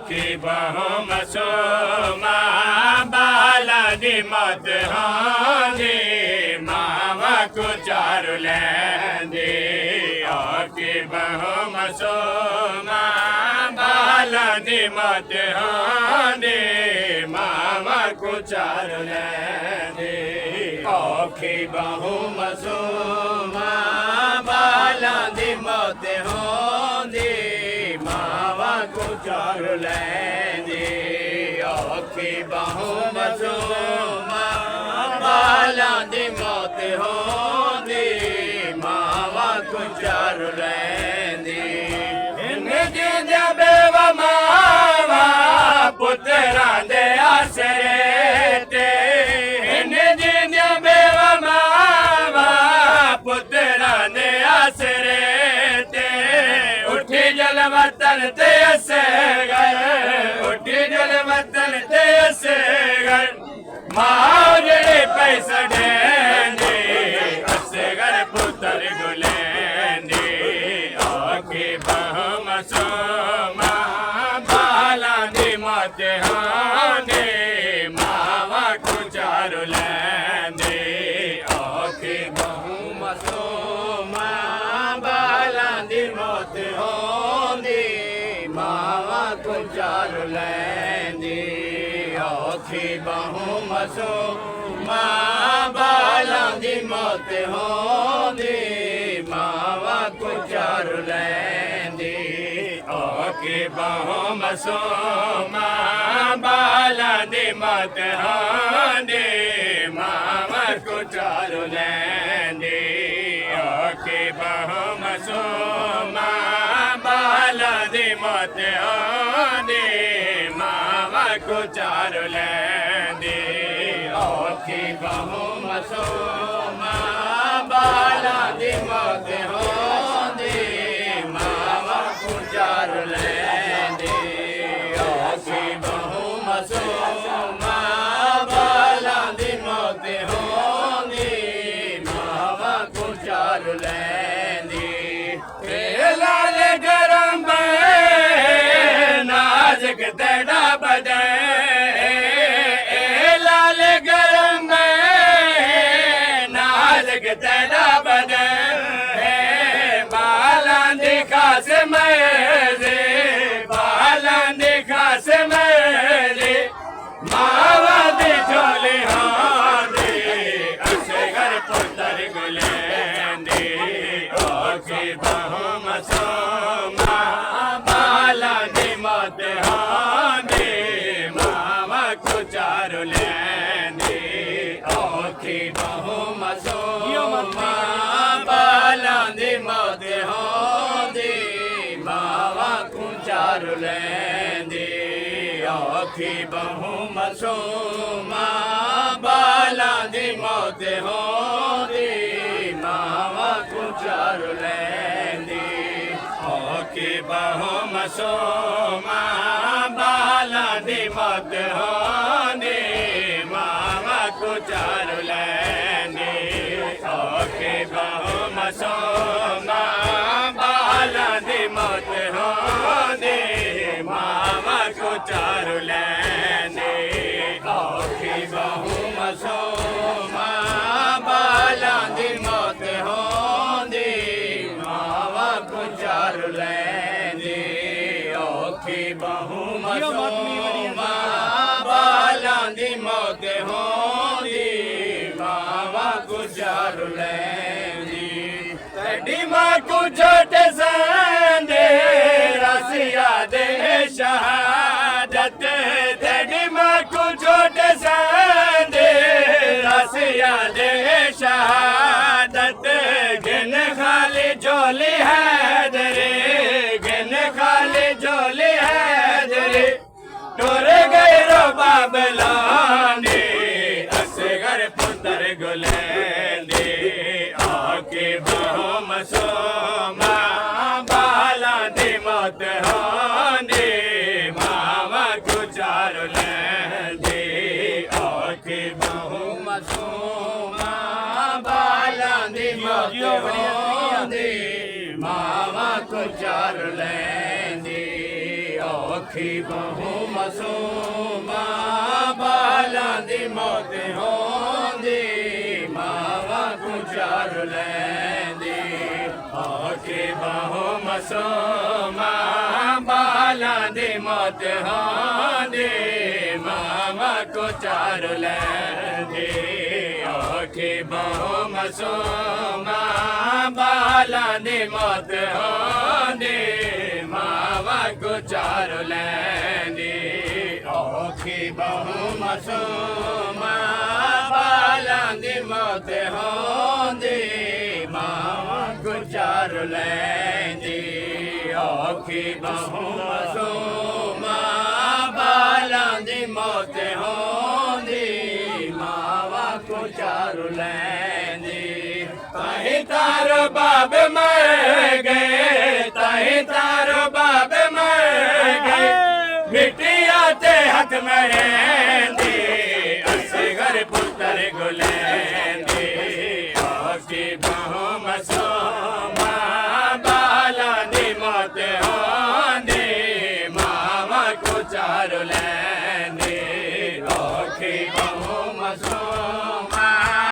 की बहु मसोमा बाला दी मत हांदी मावा को चारु लेंदी की बहु मसोमा बाला दी मत हांदी मावा को चारु लेंदी की बहु मसोमा बाला दी मत हांदी मावा को चारु लेंदी औखी बहु मसोमा बाला दी मौत होंदी मावा को चारु लेंदी इन जिंदा बेवा मावा पुत्रां दे आसरे ते इन जिंदा बेवा मावा पुत्रां दे आसरे जल वतन ते असगर उठी जल वतन ते असगर मां जड़े पैसा देंदी असगर पुत्र गुलेंदी आके बहु मसोमा बाला दी मत हांदी मावा को चारु लेंदी आके बहु मसोमा बाला दी मत मावा को चारु लेंदी औखी बहु मसोमा बाला दी मौत होंदी मावा को चारु लेंदी औखी बहु मसोमा बाला दी मौत होंदी मावा को चारु लेंदी औखी बहु मसोमा बाला दी मत आंदी मावा को चारु लेंदी औखी बहु मसोमा बाला दी मत आंदी मावा को चारु लेंदी औखी बहु मसोमा बाला दी मत आंदी मावा को चारु लेंदी लाल गरम नाजक तेरा बदन लाल गरम नाजक तेरा बदन बाला दिखा से मेरे बाला दिखा से मेरे मावा दी झोली हांदी असगर पुत्र गुलेंदी औखी बहु मसोमा बाला दी मत हांदी मावा को चारु लेंदी औखी बहु मसोमा बाला दी मत हांदी मावा को चारु लेंदी औखी बहु मसोमा बाला दी मत हांदी मावा को चारु लेंदी औखी बहु मसोमा बाला दी मत हांदी मावा को चारु लेंदी औखी बहु मसोमा बाला दी मत हांदी मावा को चारु लेंदी औखी बहु मसोमा बाला दी मत हांदी मावा को चारु लेंदी औखी बहु मसोमा बाला दी मत हांदी मावा को चारु लेंदी तेरी मां को छोटे संदे रसिया दे शहादत तेरी मां को छोटे संदे रसिया दे शहादत गिन खाली झोली है दरे गिन खाली झोली है दरे टुर गए रो बाबलानी असगर पुत्र गुलेंदी आके बहु मसोमा बाला दी मत हांदी मावा को चारु लेंदी आके बहु मसोमा बाला दी मत हांदी मावा को ਚਾਰ ਲੈਂਦੀ ਔਖੀ ਬਹੁ ਮਸੂਮਾ ਬਾਲਾਂ ਦੀ ਮੌਤ ਹੋਂਦੀ ਮਾਵਾਂ ਕੋ ਚਾਰ ਲੈਂਦੀ ਔਖੀ ਬਹੁ ਮਸੂਮਾ ਬਾਲਾਂ ਦੀ ਮੌਤ ਹੋਂਦੀ ਮਾਵਾਂ ਕੋ ਚਾਰ ਲੈਂਦੀ ਔਖੀ ਬਹੁ ਮਸੂਮਾ ਬਾਲਾਂ ਦੀ ਮੌਤ ਹੋਂਦੀ ਮਾਵਾਂ ਕੋ ਚਾਰ ਲੈਂਦੀ ਔਖੀ ਬਹੁ ਮਸੂਮਾ ਬਾਲਾਂ ਦੀ ਮੌਤ ਹੋਂਦੀ ਮਾਵਾਂ ਕੋ ਚਾਰ ਲੈਂਦੀ ਔਖੀ ਬਹੁ ਮਸੂਮਾ ਬਾਲਾਂ ਦੀ ਮੌਤ ਹੋਂਦੀ ਮਾਵਾਂ ਕੋ ਚਾਰ ਲੈਂਦੀ ਤਾਹੀਂ ਤਾਰੋ ਬਾਬ ਮਰ ਗਏ ਤਾਹੀਂ ਤਾਰੋ ਬਾਬ ਮਰ ਗਏ ਮਿੱਟੀਆਂ ਤੇ ਹੱਥ ਮਹਿੰਦੀ ਅਸਗਰ ਪੁੱਤਰ ਗੁਲੈਂਦੀ ਔਖੀ ਬਹੁ ਮਸੂਮਾ ਬਾਲਾਂ ਦੀ ਮੌਤ ਹੋਂਦੀ ਮਾਵਾਂ ਕੋ ਚਾਰ ਲੈਂਦੀ ਔਖੀ ਬਹੁ